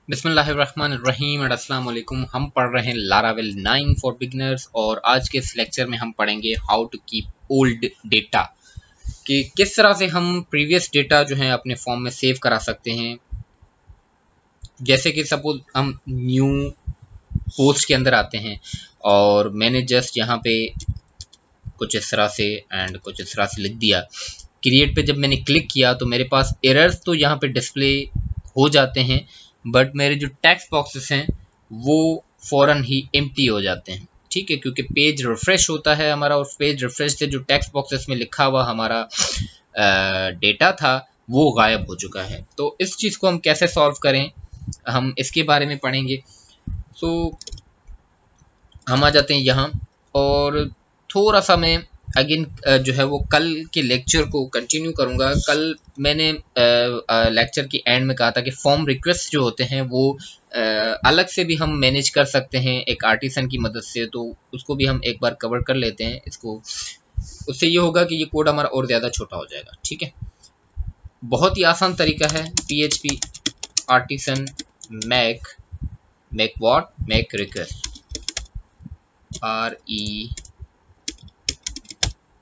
बिस्मिल्लाहिर्रहमानिर्रहीम एंड अस्सलाम वालेकुम। हम पढ़ रहे हैं लारावेल 9 फॉर बिगिनर्स और आज के इस लेक्चर में हम पढ़ेंगे how to keep old data, कि किस तरह से हम प्रीवियस डेटा जो है अपने फॉर्म में सेव करा सकते हैं। जैसे कि सपोज हम न्यू पोस्ट के अंदर आते हैं और मैंने जस्ट यहाँ पे कुछ इस तरह से एंड कुछ इस तरह से लिख दिया। क्रिएट पे जब मैंने क्लिक किया तो मेरे पास एरर्स तो यहाँ पे डिस्प्ले हो जाते हैं, बट मेरे जो टेक्स्ट बॉक्सेस हैं वो फौरन ही एम्प्टी हो जाते हैं। ठीक है, क्योंकि पेज रिफ्रेश होता है हमारा, और पेज रिफ्रेश से जो टेक्स्ट बॉक्सेस में लिखा हुआ हमारा डेटा था वो गायब हो चुका है। तो इस चीज़ को हम कैसे सॉल्व करें, हम इसके बारे में पढ़ेंगे। सो हम आ जाते हैं यहाँ, और थोड़ा सा मैं अगेन जो है वो कल के लेक्चर को कंटिन्यू करूँगा। कल मैंने लेक्चर की एंड में कहा था कि फॉर्म रिक्वेस्ट जो होते हैं वो अलग से भी हम मैनेज कर सकते हैं एक आर्टिसन की मदद से, तो उसको भी हम एक बार कवर कर लेते हैं इसको। उससे ये होगा कि ये कोड हमारा और ज़्यादा छोटा हो जाएगा। ठीक है, बहुत ही आसान तरीका है। PHP artisan make request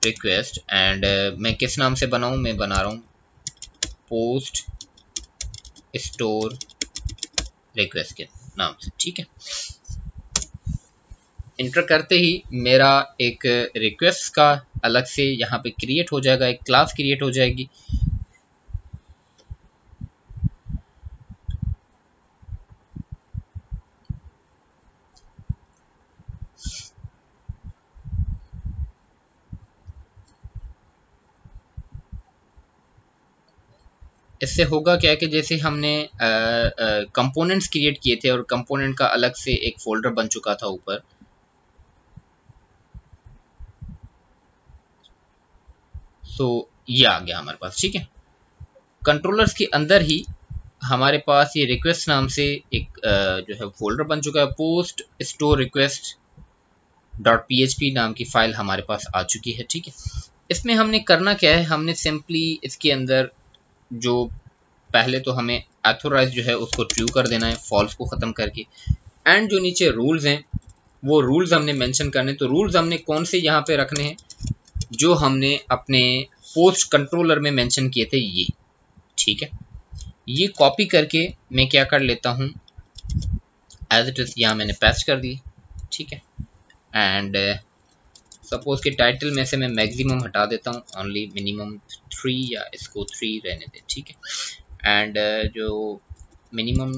request and मैं किस नाम से बनाऊं, मैं बना रहा हूं पोस्ट स्टोर रिक्वेस्ट के नाम से। ठीक है, इंटर करते ही मेरा एक रिक्वेस्ट का अलग से यहाँ पे क्रिएट हो जाएगा, एक क्लास क्रिएट हो जाएगी। इससे होगा क्या कि जैसे हमने कंपोनेंट्स क्रिएट किए थे और कंपोनेंट का अलग से एक फोल्डर बन चुका था ऊपर, तो ये आ गया हमारे पास। ठीक है, कंट्रोलर्स के अंदर ही हमारे पास ये रिक्वेस्ट नाम से एक जो है फोल्डर बन चुका है। पोस्ट स्टोर रिक्वेस्ट .php नाम की फाइल हमारे पास आ चुकी है। ठीक है, इसमें हमने करना क्या है, हमने सिंपली इसके अंदर जो पहले तो हमें ऑथोराइज जो है उसको ट्रू कर देना है, फॉल्स को ख़त्म करके। एंड जो नीचे रूल्स हैं वो रूल्स हमने मेंशन करने। तो रूल्स हमने कौन से यहाँ पे रखने हैं, जो हमने अपने पोस्ट कंट्रोलर में मेंशन किए थे ये। ठीक है, ये कॉपी करके मैं क्या कर लेता हूँ, एज इट इज़ यहाँ मैंने पेस्ट कर दी। ठीक है, एंड सपोज के टाइटल में से मैं मैक्सिमम हटा देता हूँ, ओनली मिनिमम 3 या इसको 3 रहने दें। ठीक है, एंड जो मिनिमम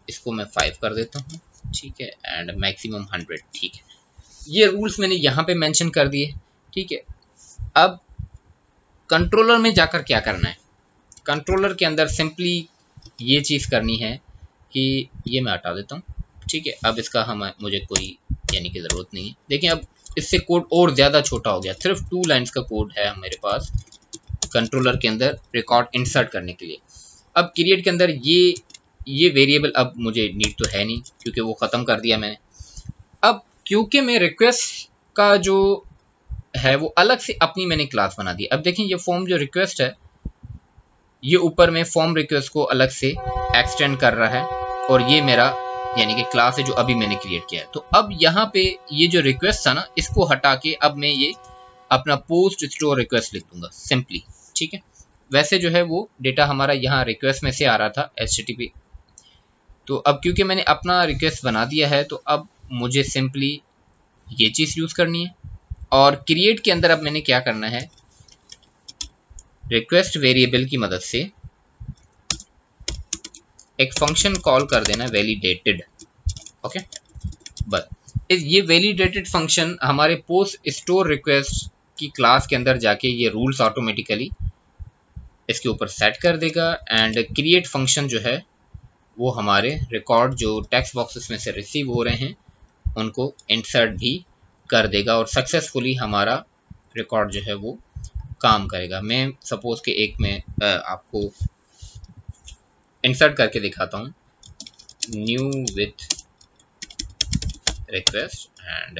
इसको मैं 5 कर देता हूँ। ठीक है, एंड मैक्सिमम 100। ठीक है, ये रूल्स मैंने यहाँ पे मेंशन कर दिए। ठीक है, अब कंट्रोलर में जाकर क्या करना है, कंट्रोलर के अंदर सिंपली ये चीज़ करनी है कि ये मैं हटा देता हूँ। ठीक है, अब इसका मुझे कोई यानी कि ज़रूरत नहीं है। देखिए अब इससे कोड और ज़्यादा छोटा हो गया, सिर्फ 2 लाइन्स का कोड है मेरे पास कंट्रोलर के अंदर रिकॉर्ड इंसर्ट करने के लिए। अब क्रिएट के अंदर ये वेरिएबल अब मुझे नीड तो है नहीं, क्योंकि वो ख़त्म कर दिया मैंने। अब क्योंकि मैं रिक्वेस्ट का जो है वो अलग से अपनी मैंने क्लास बना दी। अब देखें ये फॉर्म जो रिक्वेस्ट है ये ऊपर में फॉर्म रिक्वेस्ट को अलग से एक्सटेंड कर रहा है, और ये मेरा यानी कि क्लास है जो अभी मैंने क्रिएट किया है। तो अब यहाँ पे ये जो रिक्वेस्ट था ना, इसको हटा के अब मैं ये अपना पोस्ट स्टोर रिक्वेस्ट लिख दूंगा सिंपली। ठीक है, वैसे जो है वो डेटा हमारा यहाँ रिक्वेस्ट में से आ रहा था HTTP। तो अब क्योंकि मैंने अपना रिक्वेस्ट बना दिया है तो अब मुझे सिंपली ये चीज़ यूज़ करनी है। और क्रिएट के अंदर अब मैंने क्या करना है, रिक्वेस्ट वेरिएबल की मदद से एक फंक्शन कॉल कर देना वैलिडेटेड। ओके, बस ये वैलिडेटेड फंक्शन हमारे पोस्ट स्टोर रिक्वेस्ट की क्लास के अंदर जाके ये रूल्स ऑटोमेटिकली इसके ऊपर सेट कर देगा। एंड क्रिएट फंक्शन जो है वो हमारे रिकॉर्ड जो टेक्स्ट बॉक्सेस में से रिसीव हो रहे हैं उनको इंसर्ट भी कर देगा, और सक्सेसफुली हमारा रिकॉर्ड जो है वो काम करेगा। मैं सपोज के एक में आपको इंसर्ट करके दिखाता हूँ, new with request and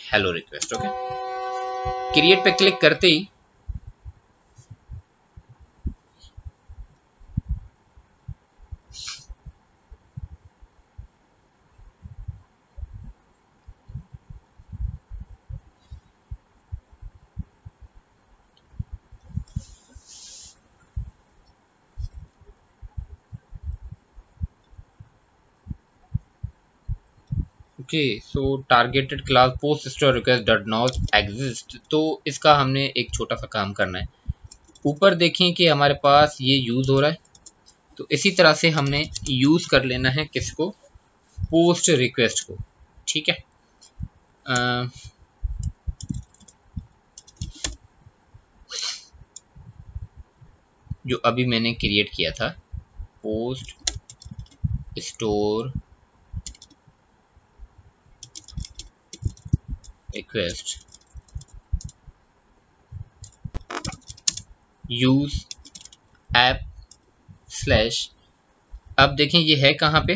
hello request. Okay, create पे क्लिक करते ही okay, so targeted class post store request does not exist. तो इसका हमने एक छोटा सा काम करना है। ऊपर देखें कि हमारे पास ये यूज हो रहा है, तो इसी तरह से हमने यूज कर लेना है किसको, पोस्ट रिक्वेस्ट को। ठीक है, जो अभी मैंने क्रिएट किया था, post store request use app slash. अब देखें ये है कहाँ पे,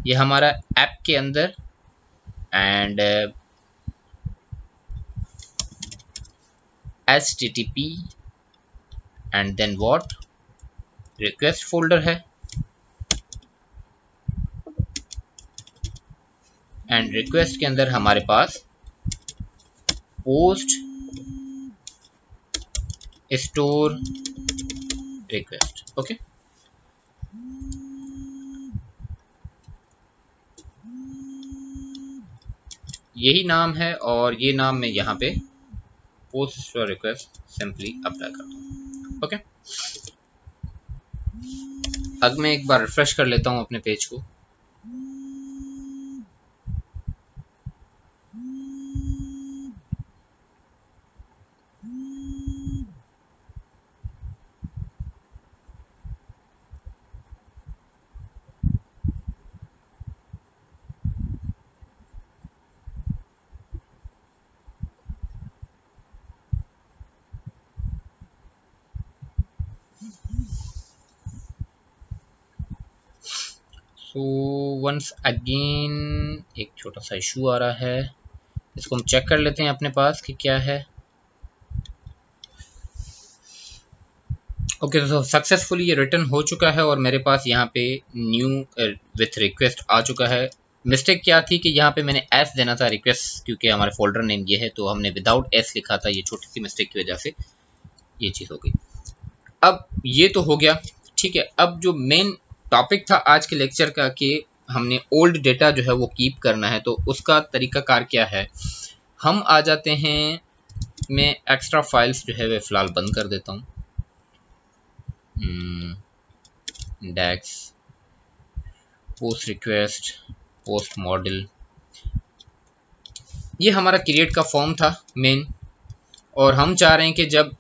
ये हमारा ऐप के अंदर, and http and then what, request folder है, एंड रिक्वेस्ट के अंदर हमारे पास पोस्ट स्टोर रिक्वेस्ट। ओके, यही नाम है और ये नाम मैं यहाँ पे post store request simply apply करता हूँ। ओके, अब मैं एक बार रिफ्रेश कर लेता हूँ अपने पेज को। सो वंस अगेन एक छोटा सा इशू आ रहा है, इसको हम चेक कर लेते हैं अपने पास कि क्या है। ओके, तो सक्सेसफुली ये रिटर्न हो चुका है और मेरे पास यहाँ पे न्यू विथ रिक्वेस्ट आ चुका है। मिस्टेक क्या थी कि यहाँ पे मैंने एस देना था रिक्वेस्ट, क्योंकि हमारे फोल्डर नेम ये है, तो हमने विदाउट एस लिखा था। ये छोटी सी मिस्टेक की वजह से ये चीज़ हो गई। अब ये तो हो गया, ठीक है। अब जो मेन टॉपिक था आज के लेक्चर का कि हमने ओल्ड डेटा जो है वो कीप करना है, तो उसका तरीकाकार क्या है। हम आ जाते हैं, मैं एक्स्ट्रा फाइल्स जो है वे फिलहाल बंद कर देता हूँ। Index, post request, post model, ये हमारा क्रिएट का फॉर्म था मेन, और हम चाह रहे हैं कि जब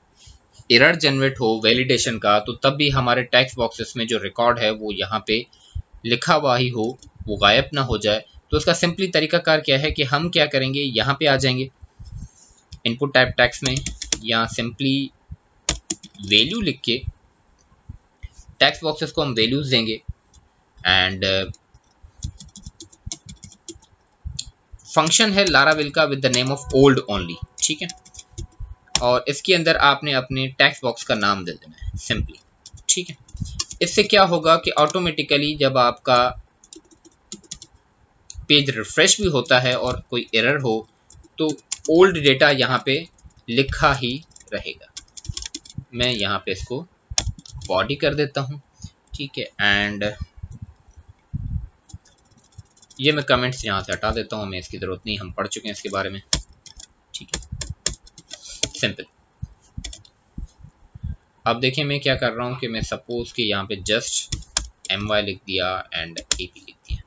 एरर जनरेट हो वैलिडेशन का, तो तब भी हमारे टेक्स्ट बॉक्सेस में जो रिकॉर्ड है वो यहाँ पे लिखा हुआ ही हो, वो गायब ना हो जाए। तो उसका सिंपली तरीकाकार क्या है कि हम क्या करेंगे, यहाँ पे आ जाएंगे इनपुट टाइप टेक्स्ट में, यहाँ सिंपली वैल्यू लिख के टेक्स्ट बॉक्सेस को हम वैल्यूज देंगे, एंड फंक्शन है लाराविल का with the name of old only. ठीक है, और इसके अंदर आपने अपने टेक्स्ट बॉक्स का नाम दे देना है सिंपली। ठीक है, इससे क्या होगा कि ऑटोमेटिकली जब आपका पेज रिफ्रेश भी होता है और कोई एरर हो, तो ओल्ड डेटा यहाँ पे लिखा ही रहेगा। मैं यहाँ पे इसको बॉडी कर देता हूँ। ठीक है, एंड ये मैं कमेंट्स यहाँ से हटा देता हूँ, हमें इसकी ज़रूरत नहीं, हम पढ़ चुके हैं इसके बारे में। ठीक है, सिंपल। अब देखिए मैं क्या कर रहा हूँ कि मैं सपोज कि यहाँ पे जस्ट my लिख दिया एंड ap लिख दिया।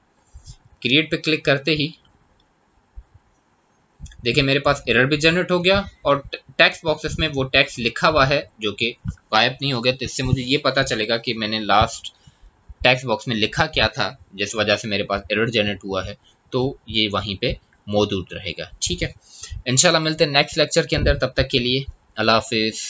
क्रिएट पे क्लिक करते ही देखिए मेरे पास एरर भी जनरेट हो गया और टेक्स्ट बॉक्सेस में वो टेक्स्ट लिखा हुआ है जो कि गायब नहीं हो गया। तो इससे मुझे ये पता चलेगा कि मैंने लास्ट टेक्स्ट बॉक्स में लिखा क्या था, जिस वजह से मेरे पास एरर जनरेट हुआ है, तो ये वहीं पे मौजूद रहेगा। ठीक है, इंशाल्लाह मिलते हैं नेक्स्ट लेक्चर के अंदर, तब तक के लिए अल्लाह हाफिज़।